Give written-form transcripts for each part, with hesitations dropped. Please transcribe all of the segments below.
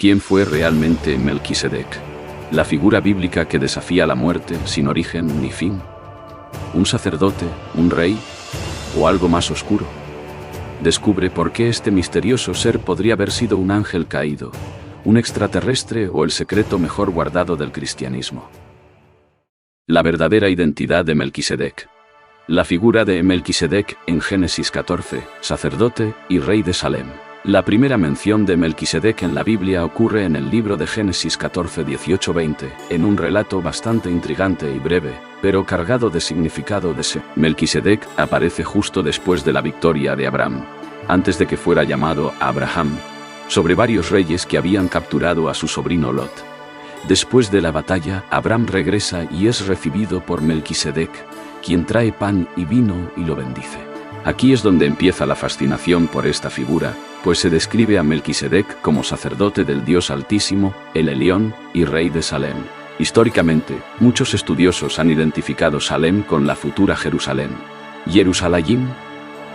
¿Quién fue realmente Melquisedec? La figura bíblica que desafía la muerte sin origen ni fin. ¿Un sacerdote, un rey o algo más oscuro? Descubre por qué este misterioso ser podría haber sido un ángel caído, un extraterrestre o el secreto mejor guardado del cristianismo. La verdadera identidad de Melquisedec. La figura de Melquisedec en Génesis 14, sacerdote y rey de Salem. La primera mención de Melquisedec en la Biblia ocurre en el libro de Génesis 14, 18-20, en un relato bastante intrigante y breve, pero cargado de significado de ser. Melquisedec aparece justo después de la victoria de Abraham, antes de que fuera llamado Abraham, sobre varios reyes que habían capturado a su sobrino Lot. Después de la batalla, Abraham regresa y es recibido por Melquisedec, quien trae pan y vino y lo bendice. Aquí es donde empieza la fascinación por esta figura, pues se describe a Melquisedec como sacerdote del Dios Altísimo, el Elión y rey de Salem. Históricamente, muchos estudiosos han identificado Salem con la futura Jerusalén. Jerusalem.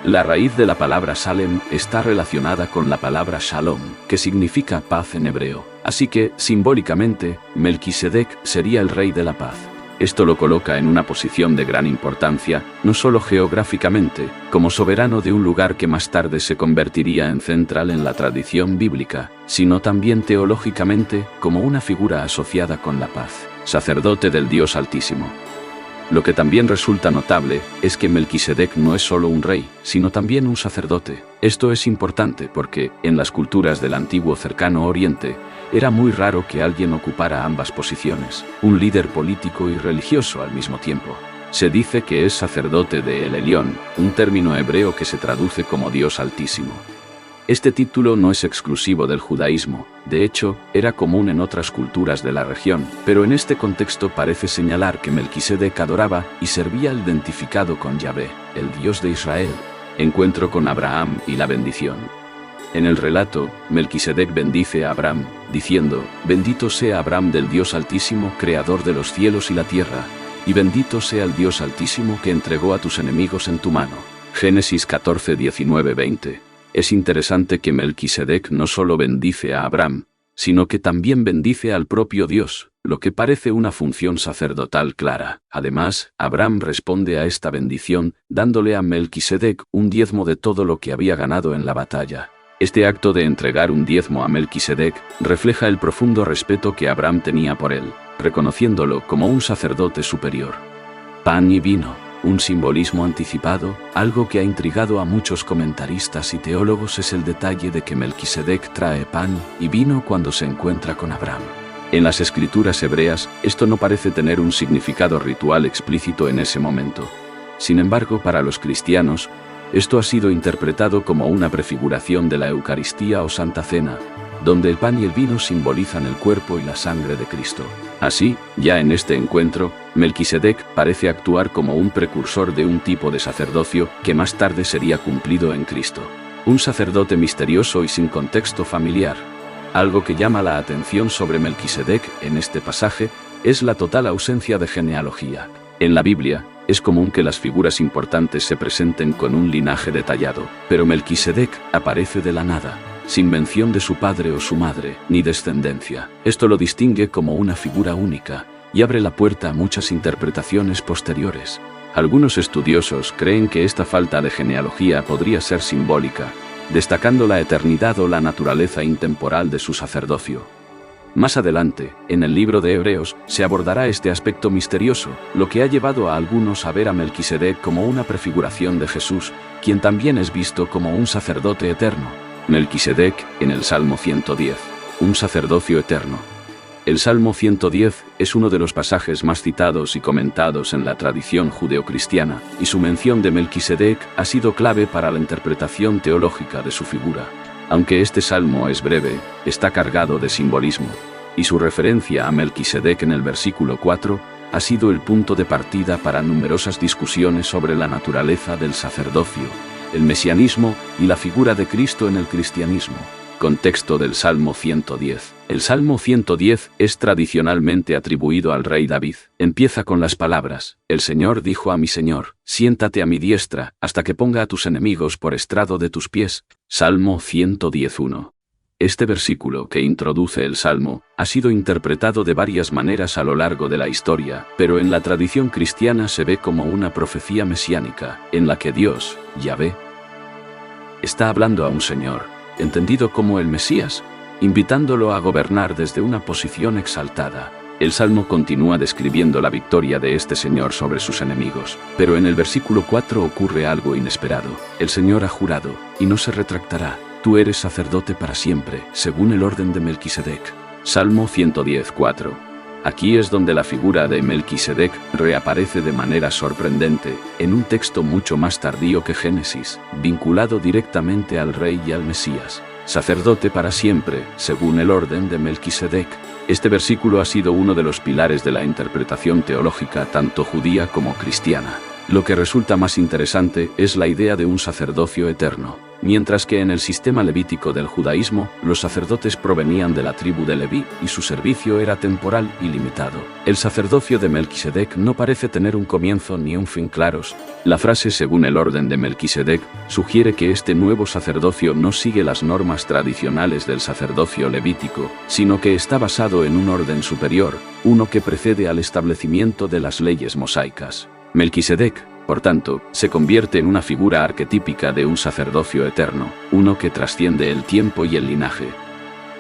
La raíz de la palabra Salem está relacionada con la palabra Shalom, que significa paz en hebreo. Así que, simbólicamente, Melquisedec sería el rey de la paz. Esto lo coloca en una posición de gran importancia, no solo geográficamente, como soberano de un lugar que más tarde se convertiría en central en la tradición bíblica, sino también teológicamente como una figura asociada con la paz, sacerdote del Dios Altísimo. Lo que también resulta notable es que Melquisedec no es solo un rey, sino también un sacerdote. Esto es importante porque, en las culturas del antiguo Cercano Oriente, era muy raro que alguien ocupara ambas posiciones, un líder político y religioso al mismo tiempo. Se dice que es sacerdote de El Elión, un término hebreo que se traduce como Dios Altísimo. Este título no es exclusivo del judaísmo, de hecho, era común en otras culturas de la región, pero en este contexto parece señalar que Melquisedec adoraba y servía identificado con Yahvé, el Dios de Israel. Encuentro con Abraham y la bendición. En el relato, Melquisedec bendice a Abraham, diciendo: «Bendito sea Abraham del Dios Altísimo, creador de los cielos y la tierra, y bendito sea el Dios Altísimo que entregó a tus enemigos en tu mano». Génesis 14, 19, 20. Es interesante que Melquisedec no solo bendice a Abraham, sino que también bendice al propio Dios, lo que parece una función sacerdotal clara. Además, Abraham responde a esta bendición, dándole a Melquisedec un diezmo de todo lo que había ganado en la batalla. Este acto de entregar un diezmo a Melquisedec refleja el profundo respeto que Abraham tenía por él, reconociéndolo como un sacerdote superior. Pan y vino. Un simbolismo anticipado, algo que ha intrigado a muchos comentaristas y teólogos es el detalle de que Melquisedec trae pan y vino cuando se encuentra con Abraham. En las escrituras hebreas, esto no parece tener un significado ritual explícito en ese momento. Sin embargo, para los cristianos, esto ha sido interpretado como una prefiguración de la Eucaristía o Santa Cena, donde el pan y el vino simbolizan el cuerpo y la sangre de Cristo. Así, ya en este encuentro, Melquisedec parece actuar como un precursor de un tipo de sacerdocio que más tarde sería cumplido en Cristo. Un sacerdote misterioso y sin contexto familiar. Algo que llama la atención sobre Melquisedec en este pasaje es la total ausencia de genealogía. En la Biblia, es común que las figuras importantes se presenten con un linaje detallado, pero Melquisedec aparece de la nada, sin mención de su padre o su madre, ni descendencia. Esto lo distingue como una figura única, y abre la puerta a muchas interpretaciones posteriores. Algunos estudiosos creen que esta falta de genealogía podría ser simbólica, destacando la eternidad o la naturaleza intemporal de su sacerdocio. Más adelante, en el libro de Hebreos, se abordará este aspecto misterioso, lo que ha llevado a algunos a ver a Melquisedec como una prefiguración de Jesús, quien también es visto como un sacerdote eterno. Melquisedec, en el Salmo 110, un sacerdocio eterno. El Salmo 110 es uno de los pasajes más citados y comentados en la tradición judeocristiana, y su mención de Melquisedec ha sido clave para la interpretación teológica de su figura. Aunque este salmo es breve, está cargado de simbolismo, y su referencia a Melquisedec en el versículo 4 ha sido el punto de partida para numerosas discusiones sobre la naturaleza del sacerdocio, el mesianismo y la figura de Cristo en el cristianismo. Contexto del Salmo 110. El Salmo 110 es tradicionalmente atribuido al rey David. Empieza con las palabras: «El Señor dijo a mi Señor, siéntate a mi diestra, hasta que ponga a tus enemigos por estrado de tus pies». Salmo 110:1. Este versículo que introduce el Salmo ha sido interpretado de varias maneras a lo largo de la historia, pero en la tradición cristiana se ve como una profecía mesiánica, en la que Dios, Yahvé, está hablando a un Señor, entendido como el Mesías, invitándolo a gobernar desde una posición exaltada. El Salmo continúa describiendo la victoria de este Señor sobre sus enemigos, pero en el versículo 4 ocurre algo inesperado. El Señor ha jurado, y no se retractará: tú eres sacerdote para siempre, según el orden de Melquisedec. Salmo 110:4. Aquí es donde la figura de Melquisedec reaparece de manera sorprendente, en un texto mucho más tardío que Génesis, vinculado directamente al rey y al Mesías. Sacerdote para siempre, según el orden de Melquisedec. Este versículo ha sido uno de los pilares de la interpretación teológica tanto judía como cristiana. Lo que resulta más interesante es la idea de un sacerdocio eterno. Mientras que en el sistema levítico del judaísmo, los sacerdotes provenían de la tribu de Leví y su servicio era temporal y limitado. El sacerdocio de Melquisedec no parece tener un comienzo ni un fin claros. La frase "según el orden de Melquisedec" sugiere que este nuevo sacerdocio no sigue las normas tradicionales del sacerdocio levítico, sino que está basado en un orden superior, uno que precede al establecimiento de las leyes mosaicas. Melquisedec, por tanto, se convierte en una figura arquetípica de un sacerdocio eterno, uno que trasciende el tiempo y el linaje.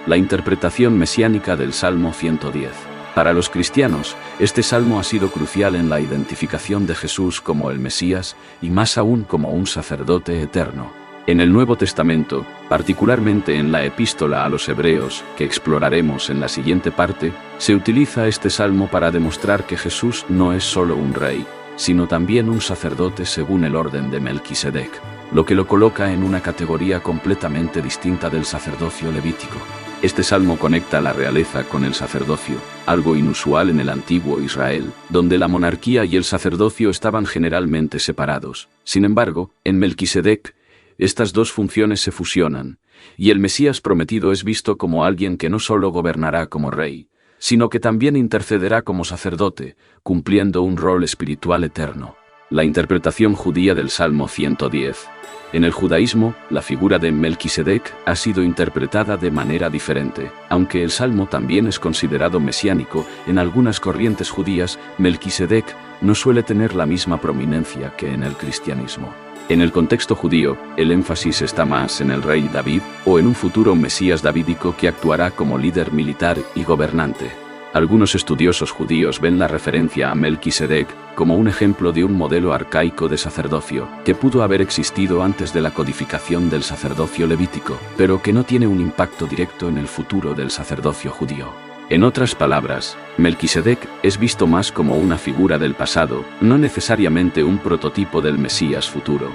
La interpretación mesiánica del Salmo 110. Para los cristianos, este salmo ha sido crucial en la identificación de Jesús como el Mesías y más aún como un sacerdote eterno. En el Nuevo Testamento, particularmente en la Epístola a los Hebreos, que exploraremos en la siguiente parte, se utiliza este salmo para demostrar que Jesús no es solo un rey, sino también un sacerdote según el orden de Melquisedec, lo que lo coloca en una categoría completamente distinta del sacerdocio levítico. Este salmo conecta la realeza con el sacerdocio, algo inusual en el antiguo Israel, donde la monarquía y el sacerdocio estaban generalmente separados. Sin embargo, en Melquisedec, estas dos funciones se fusionan, y el Mesías prometido es visto como alguien que no solo gobernará como rey, sino que también intercederá como sacerdote, cumpliendo un rol espiritual eterno. La interpretación judía del Salmo 110. En el judaísmo, la figura de Melquisedec ha sido interpretada de manera diferente. Aunque el Salmo también es considerado mesiánico, en algunas corrientes judías, Melquisedec no suele tener la misma prominencia que en el cristianismo. En el contexto judío, el énfasis está más en el rey David o en un futuro Mesías davídico que actuará como líder militar y gobernante. Algunos estudiosos judíos ven la referencia a Melquisedec como un ejemplo de un modelo arcaico de sacerdocio que pudo haber existido antes de la codificación del sacerdocio levítico, pero que no tiene un impacto directo en el futuro del sacerdocio judío. En otras palabras, Melquisedec es visto más como una figura del pasado, no necesariamente un prototipo del Mesías futuro.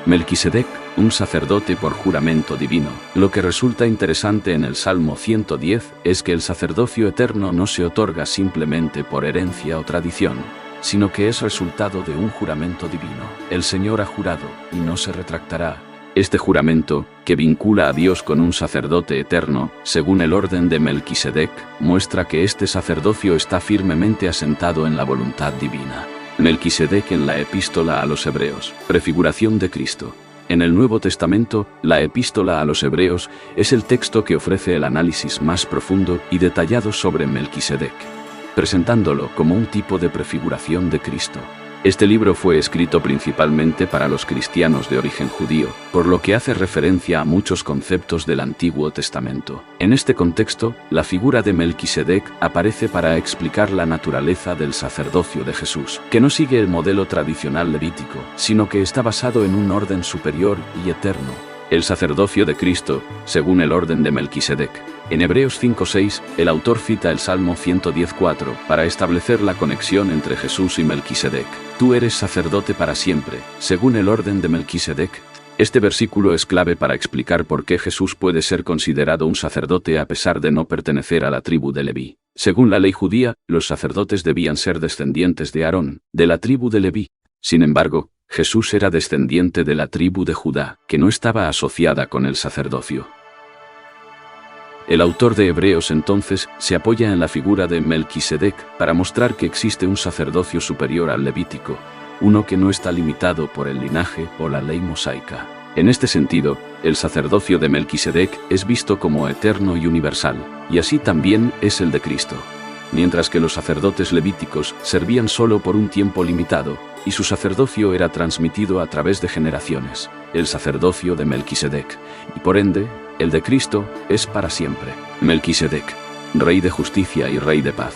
Melquisedec, un sacerdote por juramento divino. Lo que resulta interesante en el Salmo 110 es que el sacerdocio eterno no se otorga simplemente por herencia o tradición, sino que es resultado de un juramento divino. El Señor ha jurado, y no se retractará. Este juramento, que vincula a Dios con un sacerdote eterno, según el orden de Melquisedec, muestra que este sacerdocio está firmemente asentado en la voluntad divina. Melquisedec en la Epístola a los Hebreos, prefiguración de Cristo. En el Nuevo Testamento, la Epístola a los Hebreos es el texto que ofrece el análisis más profundo y detallado sobre Melquisedec, presentándolo como un tipo de prefiguración de Cristo. Este libro fue escrito principalmente para los cristianos de origen judío, por lo que hace referencia a muchos conceptos del Antiguo Testamento. En este contexto, la figura de Melquisedec aparece para explicar la naturaleza del sacerdocio de Jesús, que no sigue el modelo tradicional levítico, sino que está basado en un orden superior y eterno. El sacerdocio de Cristo, según el orden de Melquisedec. En Hebreos 5:6, el autor cita el Salmo 110:4 para establecer la conexión entre Jesús y Melquisedec. Tú eres sacerdote para siempre, según el orden de Melquisedec. Este versículo es clave para explicar por qué Jesús puede ser considerado un sacerdote a pesar de no pertenecer a la tribu de Leví. Según la ley judía, los sacerdotes debían ser descendientes de Aarón, de la tribu de Leví. Sin embargo, Jesús era descendiente de la tribu de Judá, que no estaba asociada con el sacerdocio. El autor de Hebreos entonces se apoya en la figura de Melquisedec para mostrar que existe un sacerdocio superior al levítico, uno que no está limitado por el linaje o la ley mosaica. En este sentido, el sacerdocio de Melquisedec es visto como eterno y universal, y así también es el de Cristo. Mientras que los sacerdotes levíticos servían solo por un tiempo limitado, y su sacerdocio era transmitido a través de generaciones, el sacerdocio de Melquisedec, y por ende, el de Cristo, es para siempre. Melquisedec, Rey de justicia y Rey de paz.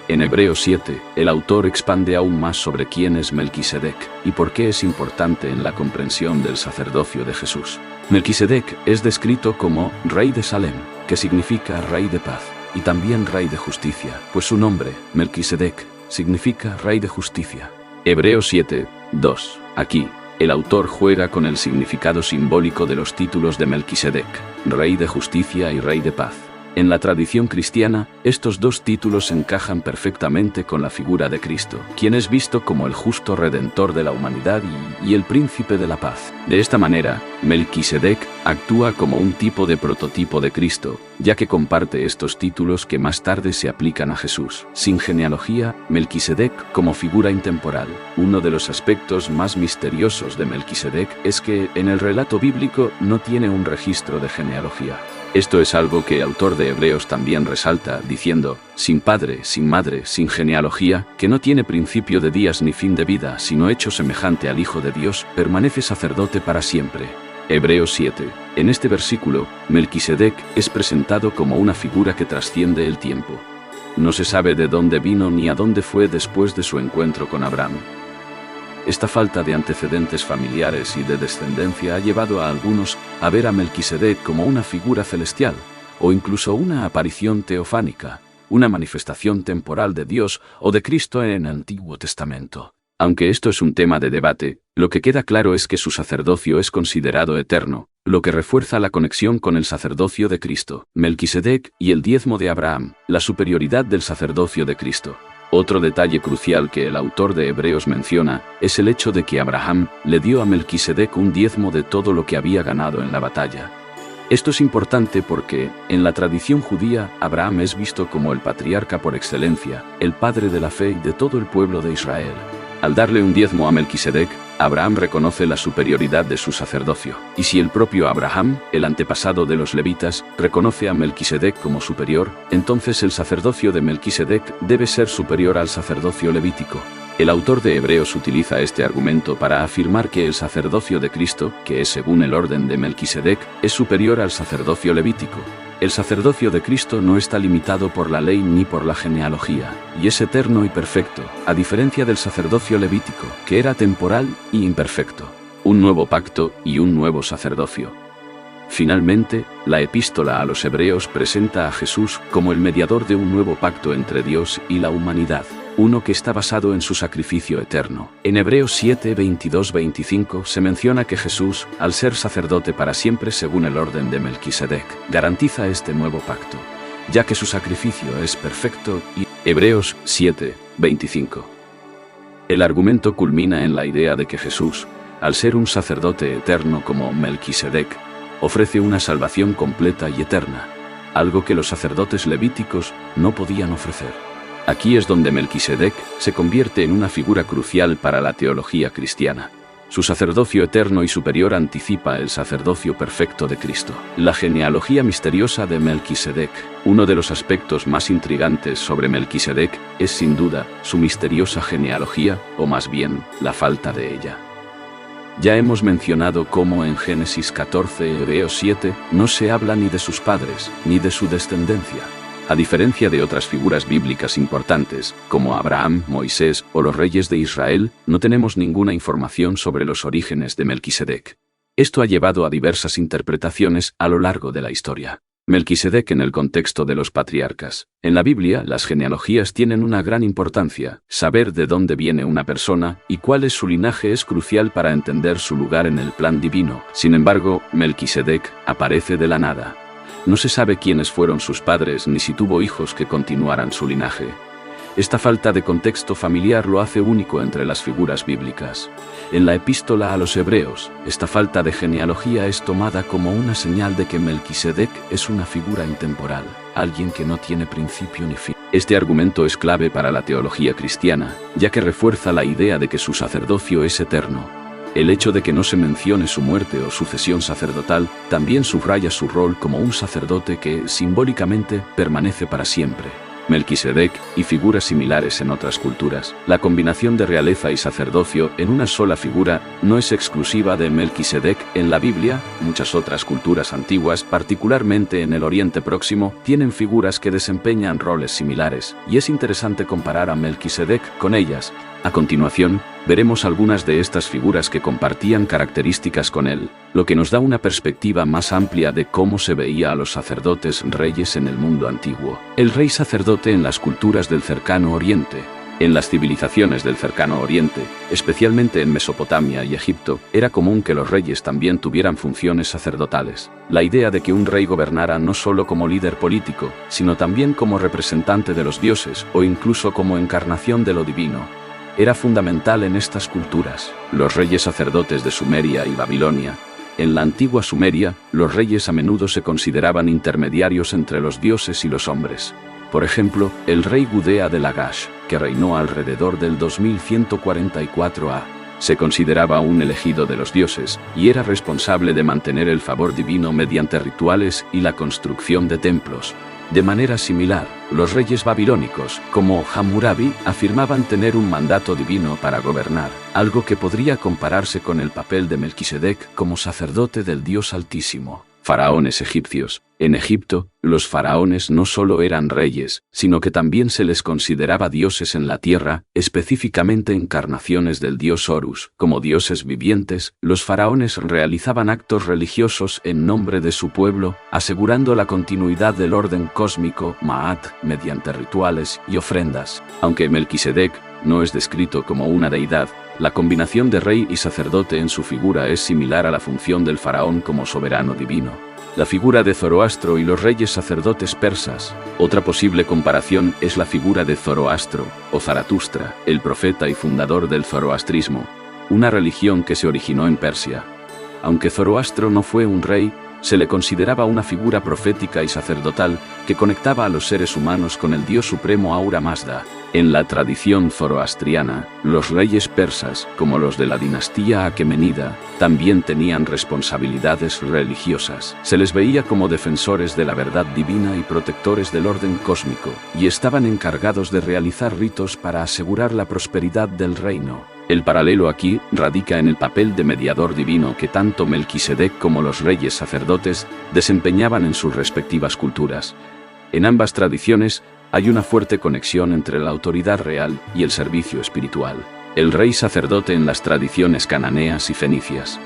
En Hebreos 7, el autor expande aún más sobre quién es Melquisedec y por qué es importante en la comprensión del sacerdocio de Jesús. Melquisedec es descrito como Rey de Salem, que significa Rey de paz, y también Rey de justicia, pues su nombre, Melquisedec, significa Rey de justicia. Hebreos 7, 2. Aquí, el autor juega con el significado simbólico de los títulos de Melquisedec, Rey de justicia y Rey de paz. En la tradición cristiana, estos dos títulos encajan perfectamente con la figura de Cristo, quien es visto como el justo redentor de la humanidad y el príncipe de la paz. De esta manera, Melquisedec actúa como un tipo de prototipo de Cristo, ya que comparte estos títulos que más tarde se aplican a Jesús. Sin genealogía, Melquisedec como figura intemporal. Uno de los aspectos más misteriosos de Melquisedec es que, en el relato bíblico, no tiene un registro de genealogía. Esto es algo que el autor de Hebreos también resalta, diciendo, sin padre, sin madre, sin genealogía, que no tiene principio de días ni fin de vida, sino hecho semejante al Hijo de Dios, permanece sacerdote para siempre. Hebreos 7. En este versículo, Melquisedec es presentado como una figura que trasciende el tiempo. No se sabe de dónde vino ni a dónde fue después de su encuentro con Abraham. Esta falta de antecedentes familiares y de descendencia ha llevado a algunos a ver a Melquisedec como una figura celestial, o incluso una aparición teofánica, una manifestación temporal de Dios o de Cristo en el Antiguo Testamento. Aunque esto es un tema de debate, lo que queda claro es que su sacerdocio es considerado eterno, lo que refuerza la conexión con el sacerdocio de Cristo, Melquisedec y el diezmo de Abraham, la superioridad del sacerdocio de Cristo. Otro detalle crucial que el autor de Hebreos menciona es el hecho de que Abraham le dio a Melquisedec un diezmo de todo lo que había ganado en la batalla. Esto es importante porque, en la tradición judía, Abraham es visto como el patriarca por excelencia, el padre de la fe y de todo el pueblo de Israel. Al darle un diezmo a Melquisedec, Abraham reconoce la superioridad de su sacerdocio. Y si el propio Abraham, el antepasado de los levitas, reconoce a Melquisedec como superior, entonces el sacerdocio de Melquisedec debe ser superior al sacerdocio levítico. El autor de Hebreos utiliza este argumento para afirmar que el sacerdocio de Cristo, que es según el orden de Melquisedec, es superior al sacerdocio levítico. El sacerdocio de Cristo no está limitado por la ley ni por la genealogía, y es eterno y perfecto, a diferencia del sacerdocio levítico, que era temporal y imperfecto. Un nuevo pacto y un nuevo sacerdocio. Finalmente, la epístola a los Hebreos presenta a Jesús como el mediador de un nuevo pacto entre Dios y la humanidad, uno que está basado en su sacrificio eterno. En Hebreos 7, 22-25 se menciona que Jesús, al ser sacerdote para siempre según el orden de Melquisedec, garantiza este nuevo pacto, ya que su sacrificio es perfecto y... Hebreos 7, 25. El argumento culmina en la idea de que Jesús, al ser un sacerdote eterno como Melquisedec, ofrece una salvación completa y eterna, algo que los sacerdotes levíticos no podían ofrecer. Aquí es donde Melquisedec se convierte en una figura crucial para la teología cristiana. Su sacerdocio eterno y superior anticipa el sacerdocio perfecto de Cristo. La genealogía misteriosa de Melquisedec. Uno de los aspectos más intrigantes sobre Melquisedec es sin duda su misteriosa genealogía, o más bien, la falta de ella. Ya hemos mencionado cómo en Génesis 14 y Hebreos 7 no se habla ni de sus padres, ni de su descendencia. A diferencia de otras figuras bíblicas importantes, como Abraham, Moisés o los reyes de Israel, no tenemos ninguna información sobre los orígenes de Melquisedec. Esto ha llevado a diversas interpretaciones a lo largo de la historia. Melquisedec en el contexto de los patriarcas. En la Biblia, las genealogías tienen una gran importancia. Saber de dónde viene una persona y cuál es su linaje es crucial para entender su lugar en el plan divino. Sin embargo, Melquisedec aparece de la nada. No se sabe quiénes fueron sus padres ni si tuvo hijos que continuaran su linaje. Esta falta de contexto familiar lo hace único entre las figuras bíblicas. En la epístola a los Hebreos, esta falta de genealogía es tomada como una señal de que Melquisedec es una figura intemporal, alguien que no tiene principio ni fin. Este argumento es clave para la teología cristiana, ya que refuerza la idea de que su sacerdocio es eterno. El hecho de que no se mencione su muerte o sucesión sacerdotal también subraya su rol como un sacerdote que, simbólicamente, permanece para siempre. Melquisedec y figuras similares en otras culturas. La combinación de realeza y sacerdocio en una sola figura no es exclusiva de Melquisedec. En la Biblia, muchas otras culturas antiguas, particularmente en el Oriente Próximo, tienen figuras que desempeñan roles similares, y es interesante comparar a Melquisedec con ellas. A continuación, veremos algunas de estas figuras que compartían características con él, lo que nos da una perspectiva más amplia de cómo se veía a los sacerdotes reyes en el mundo antiguo. El rey sacerdote en las culturas del Cercano Oriente. En las civilizaciones del Cercano Oriente, especialmente en Mesopotamia y Egipto, era común que los reyes también tuvieran funciones sacerdotales. La idea de que un rey gobernara no solo como líder político, sino también como representante de los dioses o incluso como encarnación de lo divino, era fundamental en estas culturas. Los reyes sacerdotes de Sumeria y Babilonia. En la antigua Sumeria, los reyes a menudo se consideraban intermediarios entre los dioses y los hombres. Por ejemplo, el rey Gudea de Lagash, que reinó alrededor del 2144 a. Se consideraba un elegido de los dioses, y era responsable de mantener el favor divino mediante rituales y la construcción de templos. De manera similar, los reyes babilónicos, como Hammurabi, afirmaban tener un mandato divino para gobernar, algo que podría compararse con el papel de Melquisedec como sacerdote del Dios Altísimo. Faraones egipcios. En Egipto, los faraones no solo eran reyes, sino que también se les consideraba dioses en la tierra, específicamente encarnaciones del dios Horus. Como dioses vivientes, los faraones realizaban actos religiosos en nombre de su pueblo, asegurando la continuidad del orden cósmico, Ma'at, mediante rituales y ofrendas. Aunque Melquisedec no es descrito como una deidad, la combinación de rey y sacerdote en su figura es similar a la función del faraón como soberano divino. La figura de Zoroastro y los reyes sacerdotes persas. Otra posible comparación es la figura de Zoroastro, o Zaratustra, el profeta y fundador del zoroastrismo, una religión que se originó en Persia. Aunque Zoroastro no fue un rey, se le consideraba una figura profética y sacerdotal que conectaba a los seres humanos con el dios supremo Ahura Mazda. En la tradición zoroastriana, los reyes persas, como los de la dinastía aquemenida, también tenían responsabilidades religiosas. Se les veía como defensores de la verdad divina y protectores del orden cósmico, y estaban encargados de realizar ritos para asegurar la prosperidad del reino. El paralelo aquí radica en el papel de mediador divino que tanto Melquisedec como los reyes sacerdotes desempeñaban en sus respectivas culturas. En ambas tradiciones hay una fuerte conexión entre la autoridad real y el servicio espiritual. El rey sacerdote en las tradiciones cananeas y fenicias.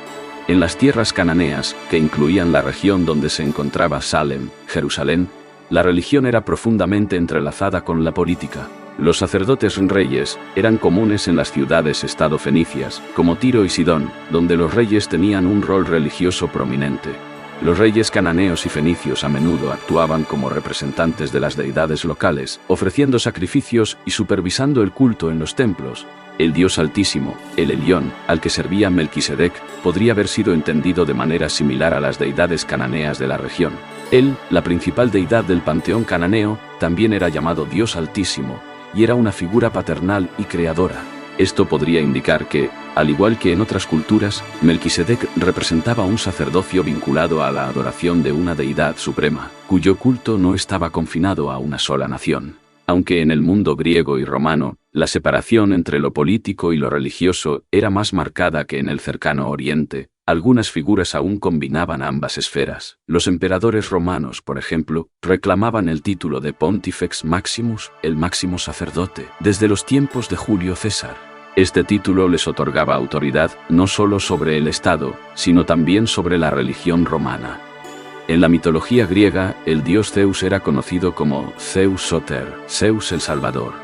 En las tierras cananeas, que incluían la región donde se encontraba Salem, Jerusalén, la religión era profundamente entrelazada con la política. Los sacerdotes reyes eran comunes en las ciudades-estado fenicias, como Tiro y Sidón, donde los reyes tenían un rol religioso prominente. Los reyes cananeos y fenicios a menudo actuaban como representantes de las deidades locales, ofreciendo sacrificios y supervisando el culto en los templos. El Dios Altísimo, el Elión, al que servía Melquisedec, podría haber sido entendido de manera similar a las deidades cananeas de la región. Él, la principal deidad del panteón cananeo, también era llamado Dios Altísimo, y era una figura paternal y creadora. Esto podría indicar que, al igual que en otras culturas, Melquisedec representaba un sacerdocio vinculado a la adoración de una deidad suprema, cuyo culto no estaba confinado a una sola nación. Aunque en el mundo griego y romano, la separación entre lo político y lo religioso era más marcada que en el Cercano Oriente, algunas figuras aún combinaban ambas esferas. Los emperadores romanos, por ejemplo, reclamaban el título de Pontifex Maximus, el máximo sacerdote, desde los tiempos de Julio César. Este título les otorgaba autoridad no solo sobre el Estado, sino también sobre la religión romana. En la mitología griega, el dios Zeus era conocido como Zeus Soter, Zeus el Salvador,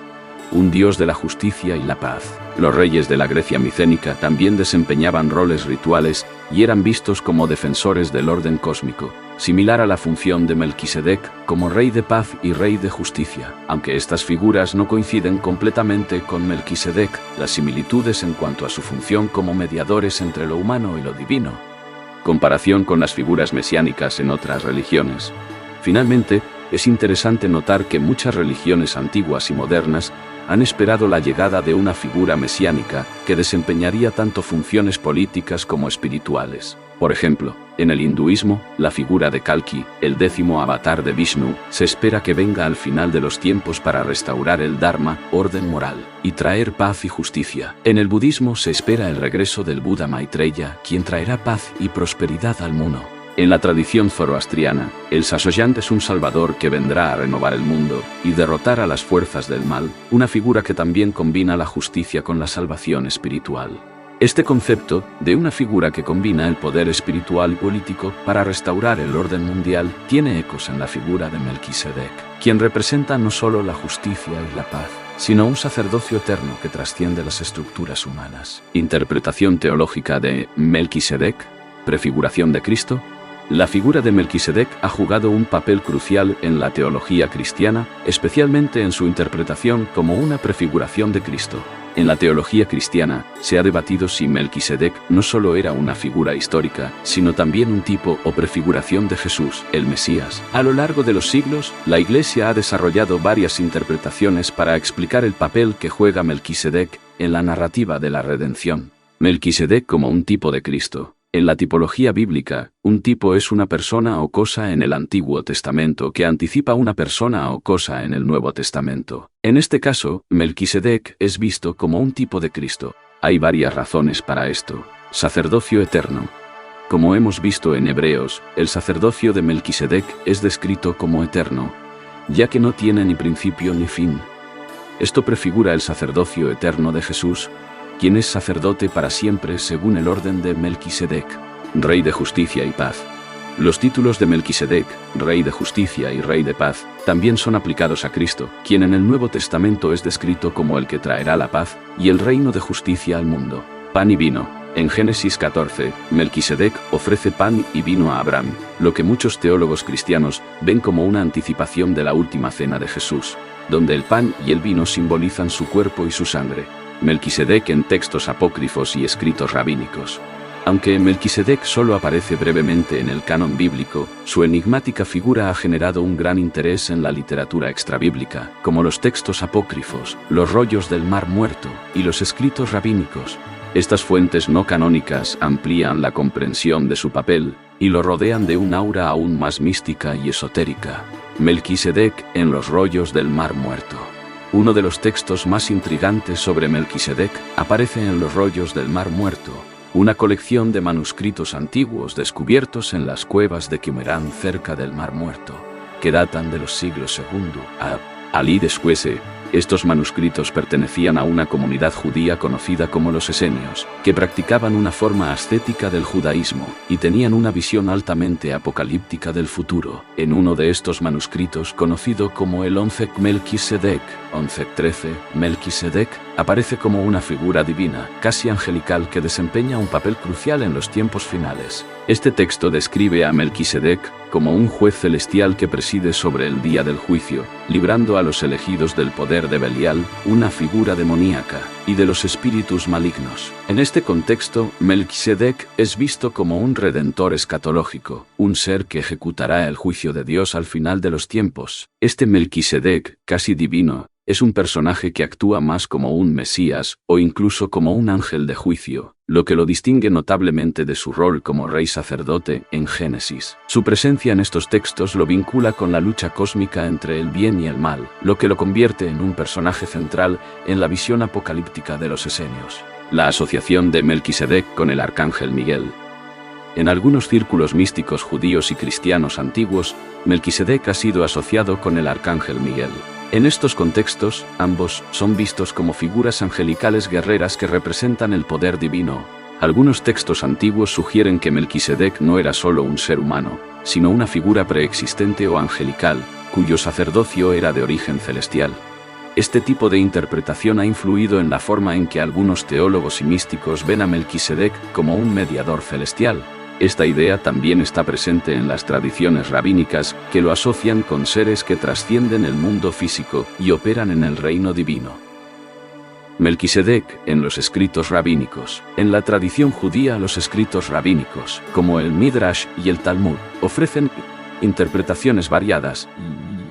un dios de la justicia y la paz. Los reyes de la Grecia micénica también desempeñaban roles rituales y eran vistos como defensores del orden cósmico, similar a la función de Melquisedec como rey de paz y rey de justicia. Aunque estas figuras no coinciden completamente con Melquisedec, las similitudes en cuanto a su función como mediadores entre lo humano y lo divino. Comparación con las figuras mesiánicas en otras religiones. Finalmente, es interesante notar que muchas religiones antiguas y modernas han esperado la llegada de una figura mesiánica que desempeñaría tanto funciones políticas como espirituales. Por ejemplo, en el hinduismo, la figura de Kalki, el 10º avatar de Vishnu, se espera que venga al final de los tiempos para restaurar el Dharma, orden moral, y traer paz y justicia. En el budismo se espera el regreso del Buda Maitreya, quien traerá paz y prosperidad al mundo. En la tradición zoroastriana, el Sasoyant es un salvador que vendrá a renovar el mundo y derrotar a las fuerzas del mal, una figura que también combina la justicia con la salvación espiritual. Este concepto, de una figura que combina el poder espiritual y político para restaurar el orden mundial, tiene ecos en la figura de Melquisedec, quien representa no solo la justicia y la paz, sino un sacerdocio eterno que trasciende las estructuras humanas. Interpretación teológica de Melquisedec, prefiguración de Cristo. La figura de Melquisedec ha jugado un papel crucial en la teología cristiana, especialmente en su interpretación como una prefiguración de Cristo. En la teología cristiana, se ha debatido si Melquisedec no solo era una figura histórica, sino también un tipo o prefiguración de Jesús, el Mesías. A lo largo de los siglos, la Iglesia ha desarrollado varias interpretaciones para explicar el papel que juega Melquisedec en la narrativa de la redención. Melquisedec como un tipo de Cristo. En la tipología bíblica, un tipo es una persona o cosa en el Antiguo Testamento que anticipa una persona o cosa en el Nuevo Testamento. En este caso, Melquisedec es visto como un tipo de Cristo. Hay varias razones para esto. Sacerdocio eterno. Como hemos visto en Hebreos, el sacerdocio de Melquisedec es descrito como eterno, ya que no tiene ni principio ni fin. Esto prefigura el sacerdocio eterno de Jesús, quien es sacerdote para siempre según el orden de Melquisedec, Rey de Justicia y Paz. Los títulos de Melquisedec, Rey de Justicia y Rey de Paz, también son aplicados a Cristo, quien en el Nuevo Testamento es descrito como el que traerá la paz y el reino de justicia al mundo. Pan y vino. En Génesis 14, Melquisedec ofrece pan y vino a Abraham, lo que muchos teólogos cristianos ven como una anticipación de la última cena de Jesús, donde el pan y el vino simbolizan su cuerpo y su sangre. Melquisedec en textos apócrifos y escritos rabínicos. Aunque Melquisedec solo aparece brevemente en el canon bíblico, su enigmática figura ha generado un gran interés en la literatura extrabíblica, como los textos apócrifos, los rollos del Mar Muerto y los escritos rabínicos. Estas fuentes no canónicas amplían la comprensión de su papel y lo rodean de un aura aún más mística y esotérica. Melquisedec en los rollos del Mar Muerto. Uno de los textos más intrigantes sobre Melquisedec aparece en los rollos del Mar Muerto, una colección de manuscritos antiguos descubiertos en las cuevas de Qumran cerca del Mar Muerto, que datan de los siglos II a.C. después. Estos manuscritos pertenecían a una comunidad judía conocida como los esenios, que practicaban una forma ascética del judaísmo y tenían una visión altamente apocalíptica del futuro. En uno de estos manuscritos, conocido como el Onzek Melquisedec, 1113, Melquisedec aparece como una figura divina, casi angelical, que desempeña un papel crucial en los tiempos finales. Este texto describe a Melquisedec como un juez celestial que preside sobre el día del juicio, librando a los elegidos del poder de Belial, una figura demoníaca, y de los espíritus malignos. En este contexto, Melquisedec es visto como un redentor escatológico, un ser que ejecutará el juicio de Dios al final de los tiempos. Este Melquisedec, casi divino, es un personaje que actúa más como un Mesías o incluso como un ángel de juicio, lo que lo distingue notablemente de su rol como rey sacerdote en Génesis. Su presencia en estos textos lo vincula con la lucha cósmica entre el bien y el mal, lo que lo convierte en un personaje central en la visión apocalíptica de los esenios. La asociación de Melquisedec con el arcángel Miguel. En algunos círculos místicos judíos y cristianos antiguos, Melquisedec ha sido asociado con el arcángel Miguel. En estos contextos, ambos son vistos como figuras angelicales guerreras que representan el poder divino. Algunos textos antiguos sugieren que Melquisedec no era solo un ser humano, sino una figura preexistente o angelical, cuyo sacerdocio era de origen celestial. Este tipo de interpretación ha influido en la forma en que algunos teólogos y místicos ven a Melquisedec como un mediador celestial. Esta idea también está presente en las tradiciones rabínicas, que lo asocian con seres que trascienden el mundo físico y operan en el reino divino. Melquisedec en los escritos rabínicos. En la tradición judía, los escritos rabínicos, como el Midrash y el Talmud, ofrecen interpretaciones variadas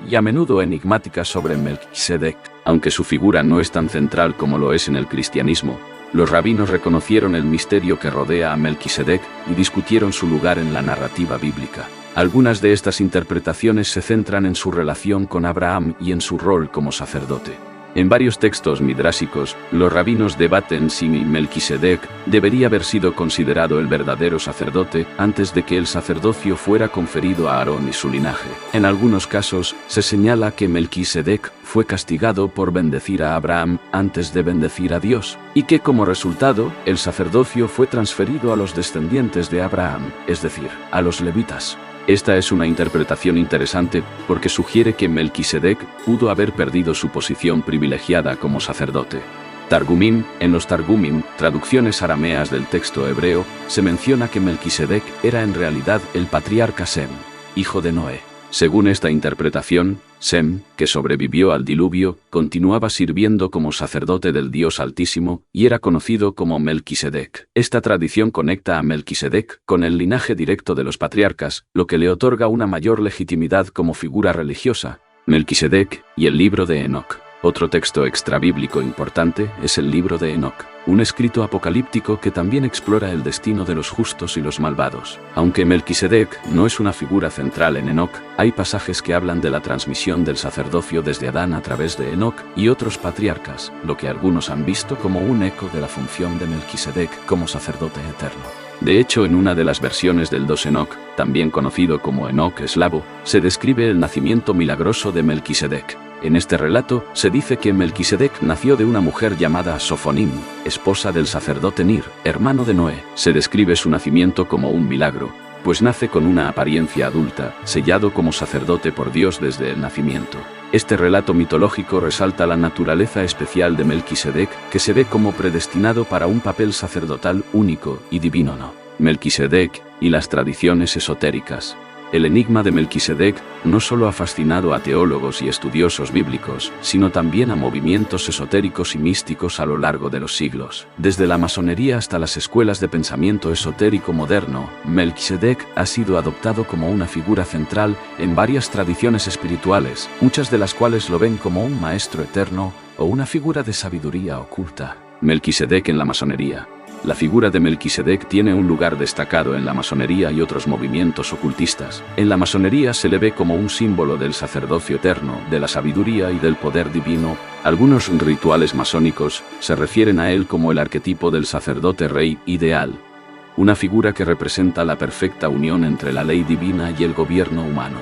y a menudo enigmática sobre Melquisedec. Aunque su figura no es tan central como lo es en el cristianismo, los rabinos reconocieron el misterio que rodea a Melquisedec y discutieron su lugar en la narrativa bíblica. Algunas de estas interpretaciones se centran en su relación con Abraham y en su rol como sacerdote. En varios textos midrásicos, los rabinos debaten si Melquisedec debería haber sido considerado el verdadero sacerdote antes de que el sacerdocio fuera conferido a Aarón y su linaje. En algunos casos, se señala que Melquisedec fue castigado por bendecir a Abraham antes de bendecir a Dios, y que como resultado, el sacerdocio fue transferido a los descendientes de Abraham, es decir, a los levitas. Esta es una interpretación interesante porque sugiere que Melquisedec pudo haber perdido su posición privilegiada como sacerdote. Targumim, en los Targumim, traducciones arameas del texto hebreo, se menciona que Melquisedec era en realidad el patriarca Sem, hijo de Noé. Según esta interpretación, Sem, que sobrevivió al diluvio, continuaba sirviendo como sacerdote del Dios Altísimo y era conocido como Melquisedec. Esta tradición conecta a Melquisedec con el linaje directo de los patriarcas, lo que le otorga una mayor legitimidad como figura religiosa. Melquisedec y el libro de Enoc. Otro texto extrabíblico importante es el libro de Enoc, un escrito apocalíptico que también explora el destino de los justos y los malvados. Aunque Melquisedec no es una figura central en Enoc, hay pasajes que hablan de la transmisión del sacerdocio desde Adán a través de Enoc y otros patriarcas, lo que algunos han visto como un eco de la función de Melquisedec como sacerdote eterno. De hecho, en una de las versiones del 2 Enoc, también conocido como Enoc eslavo, se describe el nacimiento milagroso de Melquisedec. En este relato, se dice que Melquisedec nació de una mujer llamada Sofonim, esposa del sacerdote Nir, hermano de Noé. Se describe su nacimiento como un milagro, pues nace con una apariencia adulta, sellado como sacerdote por Dios desde el nacimiento. Este relato mitológico resalta la naturaleza especial de Melquisedec, que se ve como predestinado para un papel sacerdotal único y divino. Melquisedec y las tradiciones esotéricas. El enigma de Melquisedec no solo ha fascinado a teólogos y estudiosos bíblicos, sino también a movimientos esotéricos y místicos a lo largo de los siglos. Desde la masonería hasta las escuelas de pensamiento esotérico moderno, Melquisedec ha sido adoptado como una figura central en varias tradiciones espirituales, muchas de las cuales lo ven como un maestro eterno o una figura de sabiduría oculta. Melquisedec en la masonería. La figura de Melquisedec tiene un lugar destacado en la masonería y otros movimientos ocultistas. En la masonería se le ve como un símbolo del sacerdocio eterno, de la sabiduría y del poder divino. Algunos rituales masónicos se refieren a él como el arquetipo del sacerdote rey ideal, una figura que representa la perfecta unión entre la ley divina y el gobierno humano.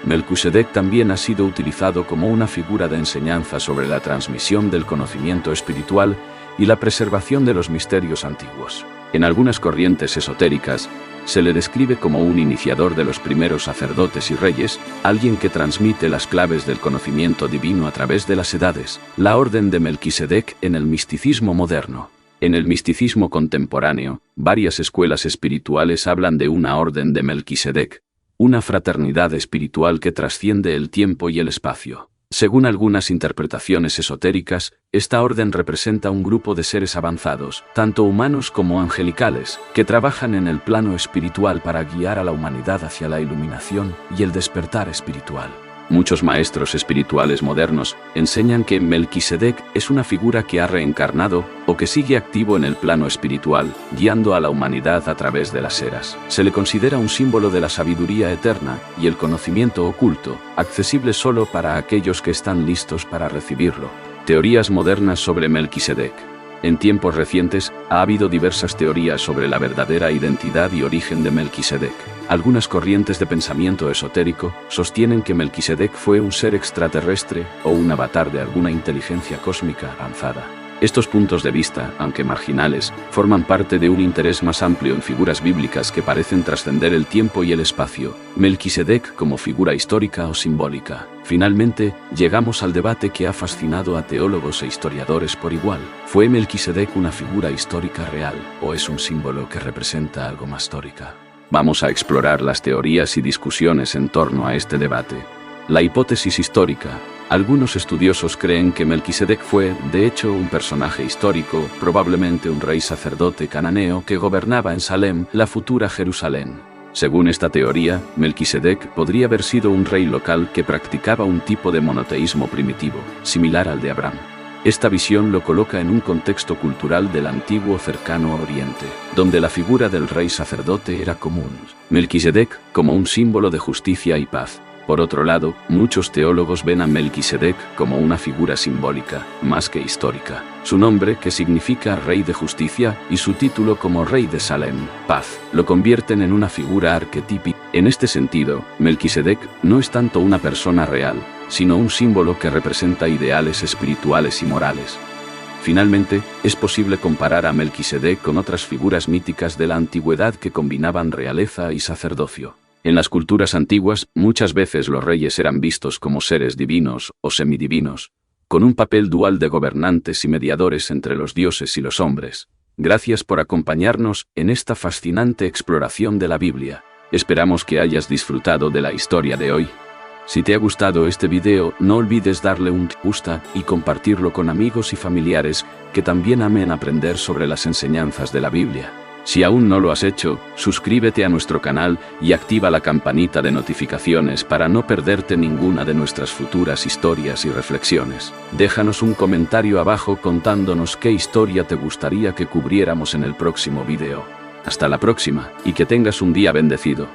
Melquisedec también ha sido utilizado como una figura de enseñanza sobre la transmisión del conocimiento espiritual y la preservación de los misterios antiguos. En algunas corrientes esotéricas, se le describe como un iniciador de los primeros sacerdotes y reyes, alguien que transmite las claves del conocimiento divino a través de las edades. La orden de Melquisedec en el misticismo moderno. En el misticismo contemporáneo, varias escuelas espirituales hablan de una orden de Melquisedec, una fraternidad espiritual que trasciende el tiempo y el espacio. Según algunas interpretaciones esotéricas, esta orden representa un grupo de seres avanzados, tanto humanos como angelicales, que trabajan en el plano espiritual para guiar a la humanidad hacia la iluminación y el despertar espiritual. Muchos maestros espirituales modernos enseñan que Melquisedec es una figura que ha reencarnado o que sigue activo en el plano espiritual, guiando a la humanidad a través de las eras. Se le considera un símbolo de la sabiduría eterna y el conocimiento oculto, accesible solo para aquellos que están listos para recibirlo. Teorías modernas sobre Melquisedec. En tiempos recientes, ha habido diversas teorías sobre la verdadera identidad y origen de Melquisedec. Algunas corrientes de pensamiento esotérico sostienen que Melquisedec fue un ser extraterrestre o un avatar de alguna inteligencia cósmica avanzada. Estos puntos de vista, aunque marginales, forman parte de un interés más amplio en figuras bíblicas que parecen trascender el tiempo y el espacio. Melquisedec como figura histórica o simbólica. Finalmente, llegamos al debate que ha fascinado a teólogos e historiadores por igual. ¿Fue Melquisedec una figura histórica real o es un símbolo que representa algo más histórica? Vamos a explorar las teorías y discusiones en torno a este debate. La hipótesis histórica. Algunos estudiosos creen que Melquisedec fue, de hecho, un personaje histórico, probablemente un rey sacerdote cananeo que gobernaba en Salem, la futura Jerusalén. Según esta teoría, Melquisedec podría haber sido un rey local que practicaba un tipo de monoteísmo primitivo, similar al de Abraham. Esta visión lo coloca en un contexto cultural del antiguo cercano Oriente, donde la figura del rey sacerdote era común. Melquisedec como un símbolo de justicia y paz. Por otro lado, muchos teólogos ven a Melquisedec como una figura simbólica, más que histórica. Su nombre, que significa Rey de Justicia, y su título como Rey de Salem, Paz, lo convierten en una figura arquetípica. En este sentido, Melquisedec no es tanto una persona real, sino un símbolo que representa ideales espirituales y morales. Finalmente, es posible comparar a Melquisedec con otras figuras míticas de la antigüedad que combinaban realeza y sacerdocio. En las culturas antiguas, muchas veces los reyes eran vistos como seres divinos o semidivinos, con un papel dual de gobernantes y mediadores entre los dioses y los hombres. Gracias por acompañarnos en esta fascinante exploración de la Biblia. Esperamos que hayas disfrutado de la historia de hoy. Si te ha gustado este video, no olvides darle un me gusta y compartirlo con amigos y familiares que también amen aprender sobre las enseñanzas de la Biblia. Si aún no lo has hecho, suscríbete a nuestro canal y activa la campanita de notificaciones para no perderte ninguna de nuestras futuras historias y reflexiones. Déjanos un comentario abajo contándonos qué historia te gustaría que cubriéramos en el próximo video. Hasta la próxima, y que tengas un día bendecido.